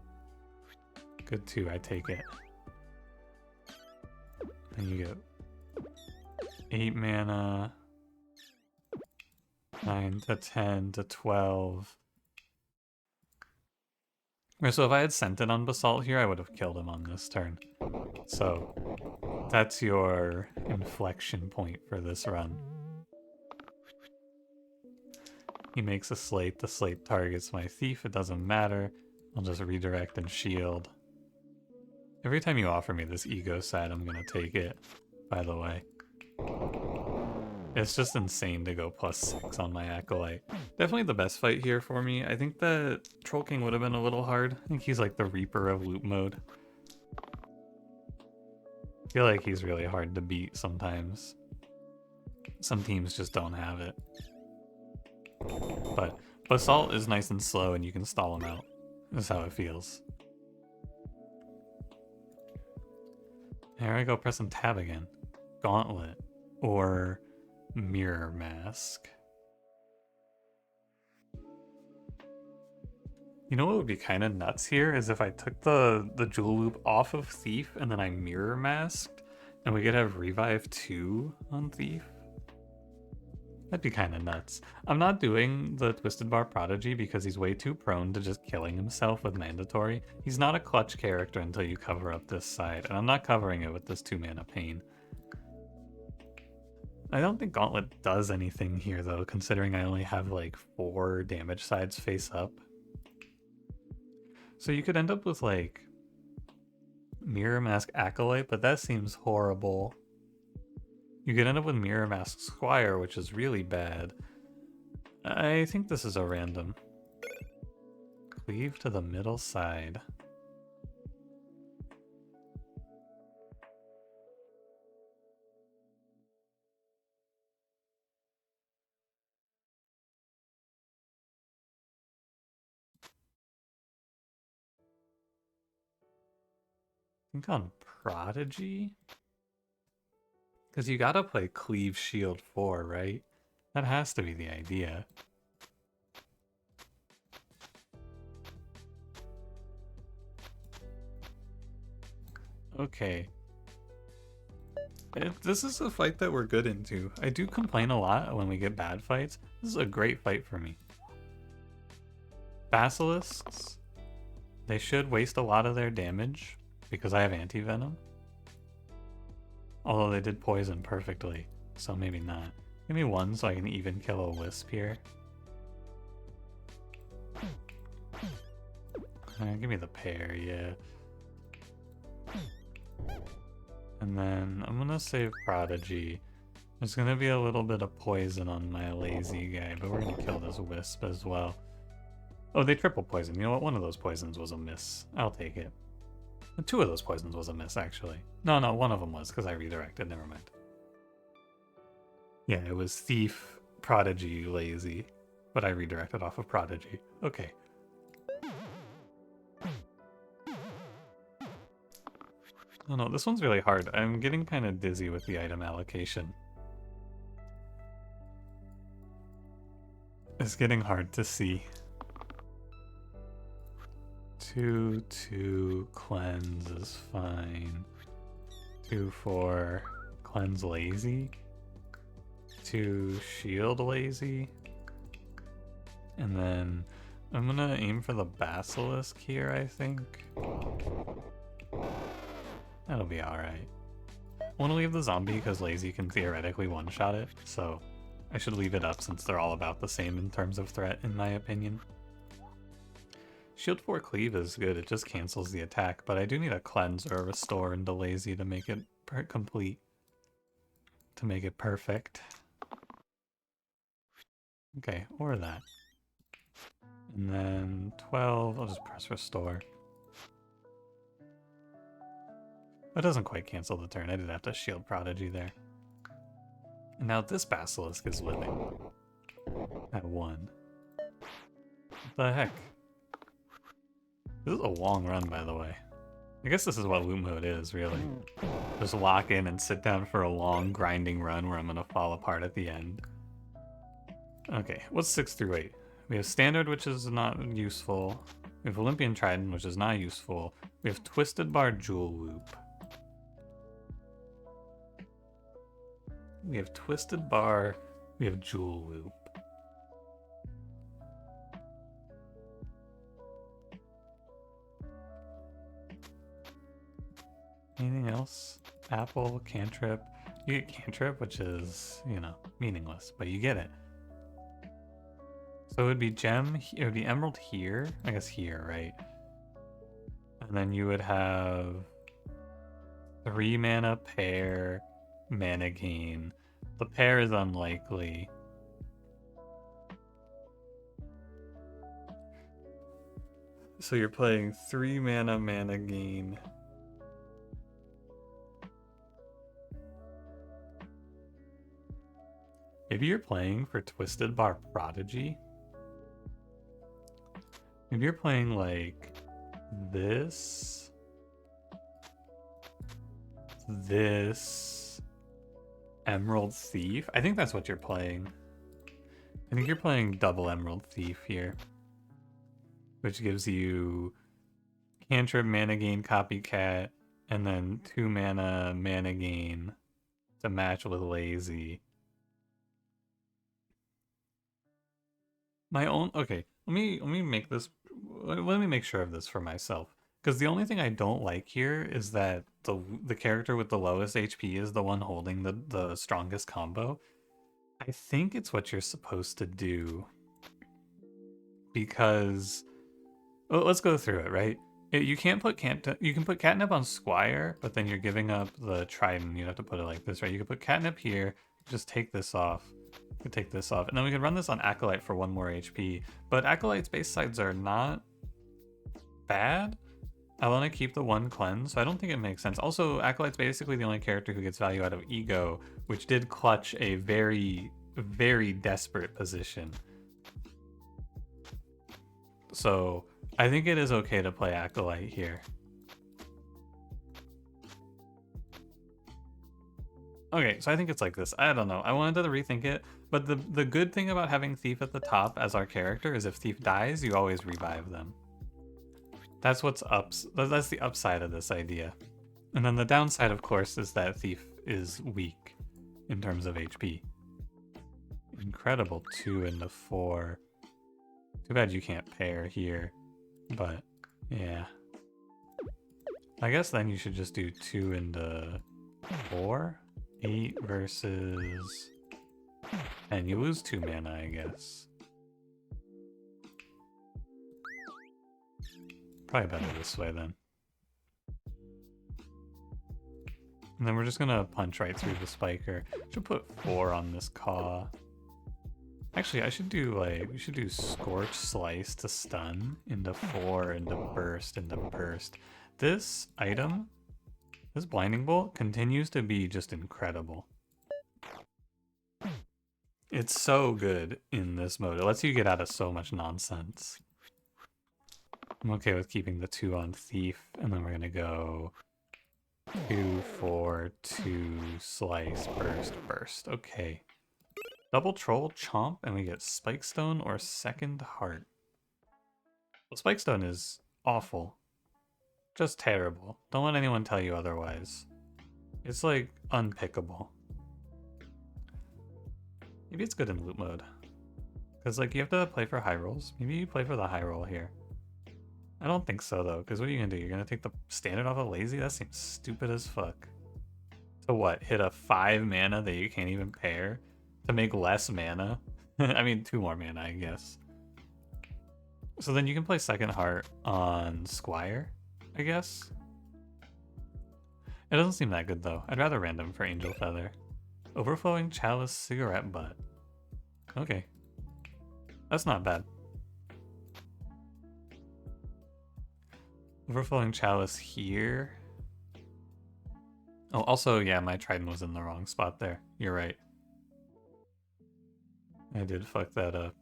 Good 2, I take it. And you get 8 mana, 9 to 10 to 12. So if I had sent it on Basalt here, I would have killed him on this turn. So that's your inflection point for this run. He makes a slate, the slate targets my thief, it doesn't matter. I'll just redirect and shield. Every time you offer me this ego side, I'm gonna take it, by the way. It's just insane to go +6 on my Acolyte. Definitely the best fight here for me. I think that Troll King would have been a little hard. I think he's like the Reaper of loop mode. I feel like he's really hard to beat sometimes. Some teams just don't have it. But Basalt is nice and slow and you can stall him out. That's how it feels. Here I go pressing tab again. Gauntlet. Or Mirror Mask. You know what would be kind of nuts here is if I took the Jewel Loop off of Thief and then I Mirror Masked and we could have Revive 2 on Thief. That'd be kind of nuts. I'm not doing the Twisted Bar Prodigy because he's way too prone to just killing himself with Mandatory. He's not a clutch character until you cover up this side, and I'm not covering it with this 2 mana Pain. I don't think Gauntlet does anything here though, considering I only have like 4 damage sides face up. So you could end up with like Mirror Mask Acolyte, but that seems horrible. You could end up with Mirror Mask Squire, which is really bad. I think this is a random. Cleave to the middle side. I think on Prodigy? Because you gotta play Cleave Shield 4, right? That has to be the idea. Okay. This is a fight that we're good into. I do complain a lot when we get bad fights. This is a great fight for me. Basilisks, they should waste a lot of their damage because I have anti-venom. Although they did poison perfectly, so maybe not. Give me 1 so I can even kill a wisp here. Give me the pair, yeah. And then I'm gonna save Prodigy. There's gonna be a little bit of poison on my lazy guy, but we're gonna kill this wisp as well. Oh, they triple poison. You know what? One of those poisons was a miss. I'll take it. 2 of those poisons was a miss, actually. No, one of them was, because I redirected. Never mind. Yeah, it was Thief, Prodigy, Lazy. But I redirected off of Prodigy. Okay. Oh no, this one's really hard. I'm getting kind of dizzy with the item allocation. It's getting hard to see. 2, cleanse is fine. 2, 4, cleanse lazy. 2, shield lazy. And then I'm gonna aim for the basilisk here, I think. That'll be alright. I want to leave the zombie because lazy can theoretically one-shot it, so I should leave it up since they're all about the same in terms of threat, in my opinion. Shield 4 cleave is good, it just cancels the attack, but I do need a cleanse or a restore into lazy to make it complete. To make it perfect. Okay, or that. And then 12, I'll just press restore. That doesn't quite cancel the turn, I did have to shield prodigy there. And now this basilisk is living. At 1. What the heck? This is a long run, by the way. I guess this is what loot mode is, really. Just lock in and sit down for a long grinding run where I'm gonna fall apart at the end. Okay, what's 6 through 8? We have Standard, which is not useful. We have Olympian Trident, which is not useful. We have Twisted Bar Jewel Loop. We have Twisted Bar, we have Jewel Loop. Anything else? Apple, cantrip. You get cantrip, which is, you know, meaningless, but you get it. So it would be gem, it would be emerald here, I guess here, right? And then you would have 3 mana pair, mana gain. The pair is unlikely. So you're playing 3 mana gain. Maybe you're playing for Twisted Bar Prodigy. Maybe you're playing like this, Emerald Thief. I think that's what you're playing. I think you're playing double Emerald Thief here, which gives you cantrip, mana gain, copycat, and then 2 mana gain to match with lazy. Okay, let me make this, let me make sure of this for myself, because the only thing I don't like here is that the character with the lowest HP is the one holding the strongest combo. I think it's what you're supposed to do, because let's go through it, right? You can't put you can put catnip on Squire, but then you're giving up the Trident. You have to put it like this, right? You can put catnip here, just take this off. We take this off, and then we can run this on Acolyte for 1 more HP. But Acolyte's base sides are not bad. I want to keep the 1 cleanse, so I don't think it makes sense. Also, Acolyte's basically the only character who gets value out of Ego, which did clutch a very, very desperate position. So I think it is okay to play Acolyte here. Okay, so I think it's like this. I don't know. I wanted to rethink it, but the good thing about having Thief at the top as our character is if Thief dies, you always revive them. That's that's the upside of this idea. And then the downside, of course, is that Thief is weak in terms of HP. Incredible 2 into 4. Too bad you can't pair here, but yeah. I guess then you should just do 2 into 4. 8 versus... and you lose 2 mana, I guess. Probably better this way then. And then we're just gonna punch right through the spiker. Should put 4 on this Caw. Actually, I should do like, we should do Scorch Slice to stun into 4 into burst into burst. This item, this Blinding Bolt, continues to be just incredible. It's so good in this mode. It lets you get out of so much nonsense. I'm okay with keeping the 2 on Thief, and then we're gonna go 2, 4, 2, slice, burst, burst. Okay. Double troll, chomp, and we get spike stone or second heart. Well, spike stone is awful. Just terrible. Don't let anyone tell you otherwise. It's like unpickable. Maybe it's good in loot mode. Because like you have to play for high rolls. Maybe you play for the high roll here. I don't think so though, because what are you gonna do? You're gonna take the standard off of lazy? That seems stupid as fuck. To what? Hit a 5 mana that you can't even pair? To make less mana? I mean 2 more mana, I guess. So then you can play second heart on Squire, I guess. It doesn't seem that good though. I'd rather random for Angel Feather. Overflowing Chalice, Cigarette Butt. Okay. That's not bad. Overflowing Chalice here. Oh, also, yeah, my Trident was in the wrong spot there. You're right. I did fuck that up.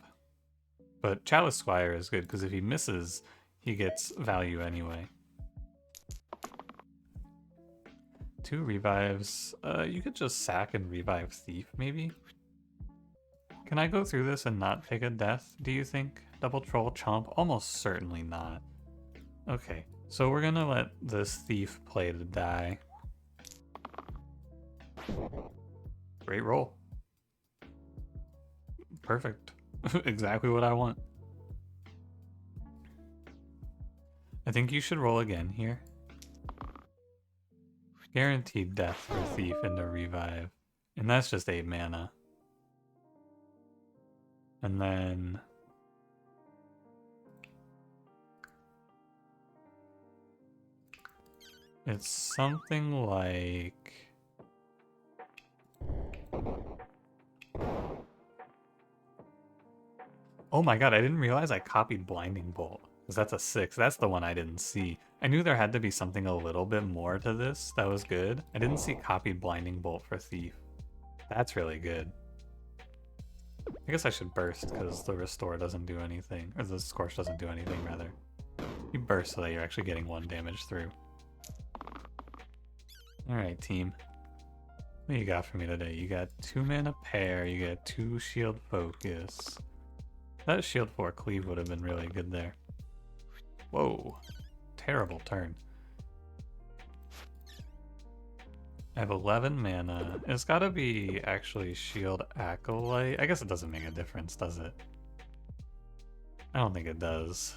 But Chalice Squire is good, because if he misses, he gets value anyway. 2 revives. You could just sack and revive Thief, maybe? Can I go through this and not take a death, do you think? Double Troll Chomp? Almost certainly not. Okay, so we're gonna let this Thief play to die. Great roll. Perfect. Exactly what I want. I think you should roll again here. Guaranteed death for Thief into revive. And that's just 8 mana. And then... it's something like... oh my god, I didn't realize I copied Blinding Bolt. Because that's a 6. That's the one I didn't see. I knew there had to be something a little bit more to this that was good. I didn't see copied Blinding Bolt for Thief. That's really good. I guess I should burst because the restore doesn't do anything. Or the scorch doesn't do anything, rather. You burst so that you're actually getting 1 damage through. Alright, team. What do you got for me today? You got 2 mana pair, you got 2 shield focus. That shield 4 cleave would have been really good there. Whoa. Terrible turn. I have 11 mana. It's gotta be actually Shield Acolyte. I guess it doesn't make a difference, does it? I don't think it does.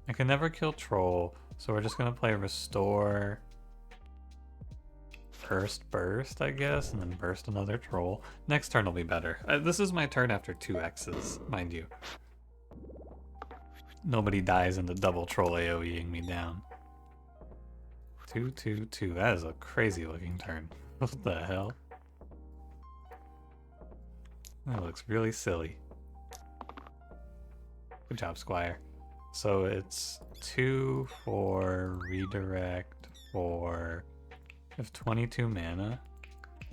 I can never kill Troll, so we're just gonna play Restore. First burst, I guess, and then burst another Troll. Next turn will be better. This is my turn after 2 X's, mind you. Nobody dies in the double Troll AoEing me down. 2, 2, 2. That is a crazy looking turn. What the hell? That looks really silly. Good job, Squire. So it's 2 for redirect for... I have 22 mana.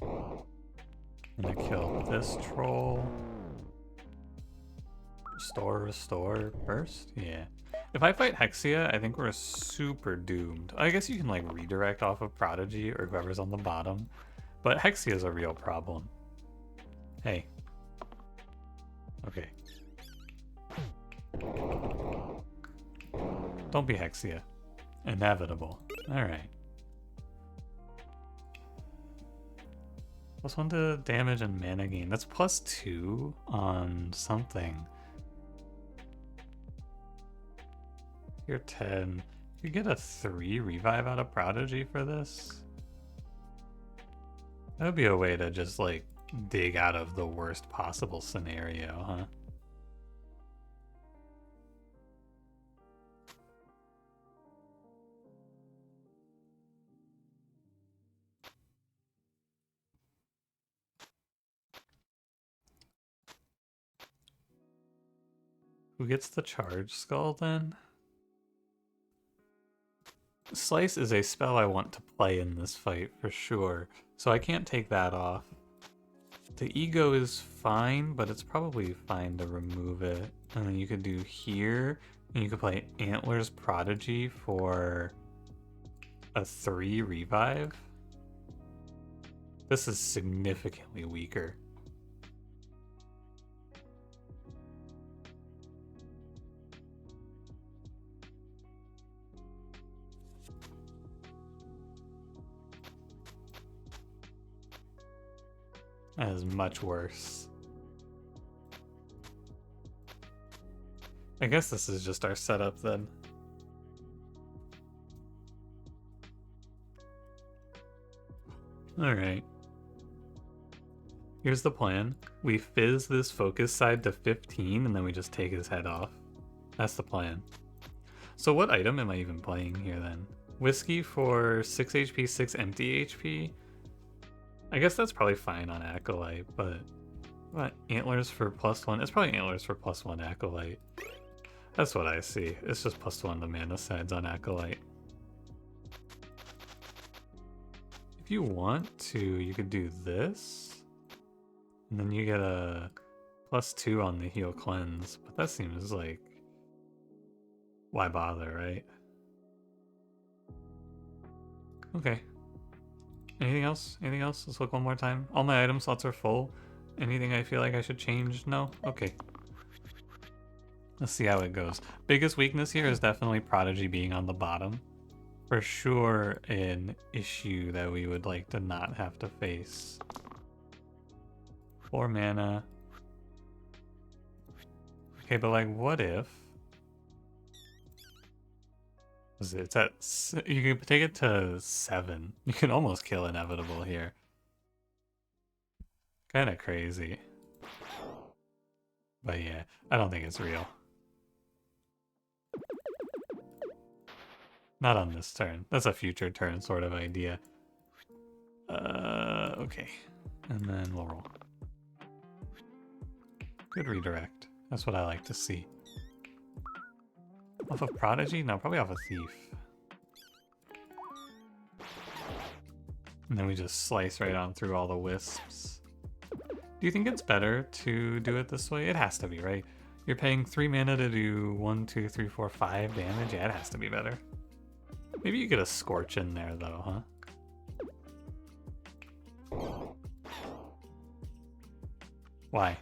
And I kill this troll. Restore, restore, burst? Yeah. If I fight Hexia, I think we're super doomed. I guess you can like redirect off of Prodigy or whoever's on the bottom. But Hexia is a real problem. Hey. Okay. Don't be Hexia. Inevitable. Alright. +1 to damage and mana gain. That's +2 on something. You're 10. You get a 3 revive out of Prodigy for this? That would be a way to just like dig out of the worst possible scenario, huh? Who gets the charge skull then? Slice is a spell I want to play in this fight for sure, so I can't take that off. The ego is fine, but it's probably fine to remove it. And then you could do here, and you could play Antlers Prodigy for a 3 revive? This is significantly weaker. That is much worse. I guess this is just our setup then. Alright. Here's the plan. We fizz this focus side to 15 and then we just take his head off. That's the plan. So what item am I even playing here then? Whiskey for 6 HP, 6 empty HP? I guess that's probably fine on Acolyte, but what? Antlers for +1? It's probably Antlers for +1 Acolyte. That's what I see. It's just +1 to mana sides on Acolyte. If you want to, you could do this. And then you get a +2 on the heal cleanse. But that seems like... why bother, right? Okay. Anything else? Anything else? Let's look one more time. All my item slots are full. Anything I feel like I should change? No? Okay. Let's see how it goes. Biggest weakness here is definitely Prodigy being on the bottom. For sure an issue that we would like to not have to face. 4 mana. Okay, but like what if... it's at... you can take it to 7. You can almost kill Inevitable here. Kinda crazy. But yeah, I don't think it's real. Not on this turn. That's a future turn sort of idea. Okay. And then we'll roll. Good redirect. That's what I like to see. Off of Prodigy? No, probably off of Thief. And then we just slice right on through all the wisps. Do you think it's better to do it this way? It has to be, right? You're paying 3 mana to do 1, 2, 3, 4, 5 damage? Yeah, it has to be better. Maybe you get a Scorch in there, though, huh? Why?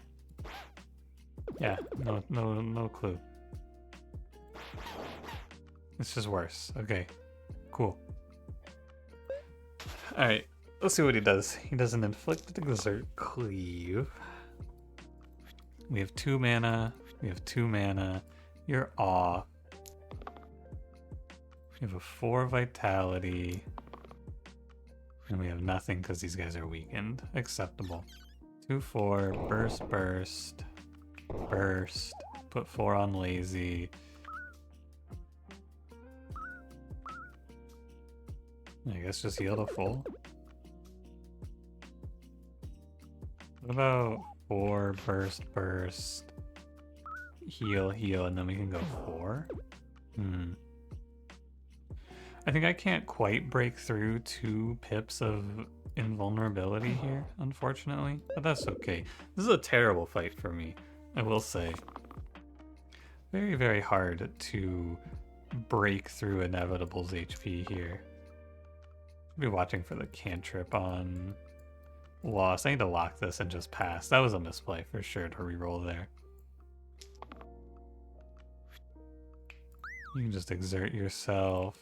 Yeah, no clue. It's just worse. Okay, cool. Alright, let's see what he does. He does an Inflict Exert Cleave. We have 2 mana. We have 2 mana. You're off. We have a 4 vitality. And we have nothing because these guys are weakened. Acceptable. 2, 4, burst, burst, burst. Put 4 on lazy. I guess just heal to full. What about 4, burst, burst, heal, heal, and then we can go 4? I think I can't quite break through 2 pips of invulnerability here, unfortunately, but that's okay. This is a terrible fight for me, I will say. Very, very hard to break through Inevitable's HP here. I'll be watching for the cantrip on Lost. I need to lock this and just pass. That was a misplay for sure to reroll there. You can just exert yourself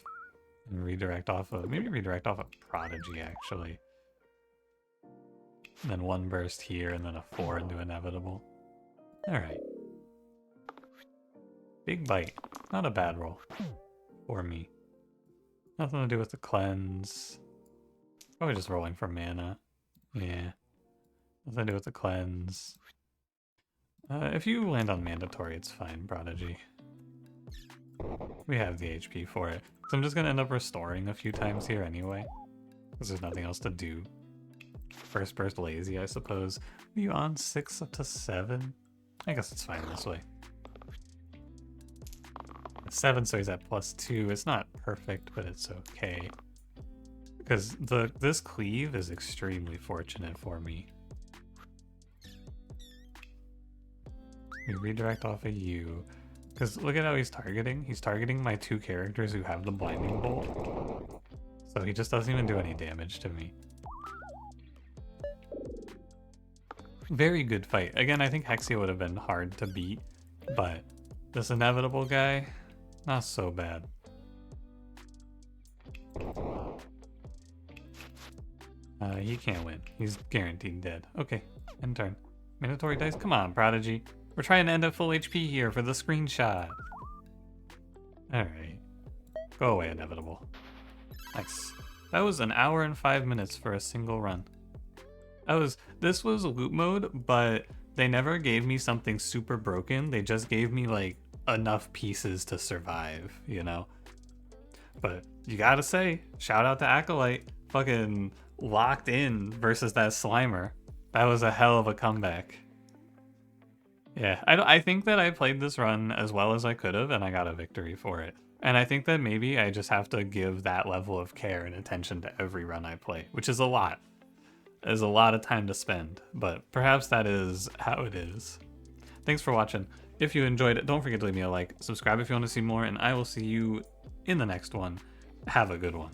and redirect off of, maybe redirect off of Prodigy actually. And then 1 burst here and then a 4 into Inevitable. Alright. Big bite. Not a bad roll. For me. Nothing to do with the cleanse. Probably just rolling for mana. Yeah. Nothing to do with the cleanse. If you land on mandatory, it's fine, Prodigy. We have the HP for it. So I'm just gonna end up restoring a few times here anyway. Because there's nothing else to do. First burst lazy, I suppose. Are you on 6 up to 7? I guess it's fine this way. 7, so he's at +2. It's not perfect, but it's okay. Because this cleave is extremely fortunate for me. We redirect off of you. Because look at how he's targeting. He's targeting my 2 characters who have the blinding bolt. so he just doesn't even do any damage to me. Very good fight. Again, I think Hexia would have been hard to beat, but this inevitable guy, not so bad. He can't win. He's guaranteed dead. Okay, end turn. Mandatory dice? Come on, Prodigy. We're trying to end at full HP here for the screenshot. Alright. Go away, inevitable. Nice. That was an hour and 5 minutes for a single run. This was loot mode, but they never gave me something super broken. They just gave me like enough pieces to survive, you know? But you gotta say, shout out to Acolyte. Fucking locked in versus that Slimer. That was a hell of a comeback. Yeah, I think that I played this run as well as I could have, and I got a victory for it. And I think that maybe I just have to give that level of care and attention to every run I play, which is a lot. There's a lot of time to spend, but perhaps that is how it is. Thanks for watching. If you enjoyed it, don't forget to leave me a like, subscribe if you want to see more, and I will see you in the next one. Have a good one.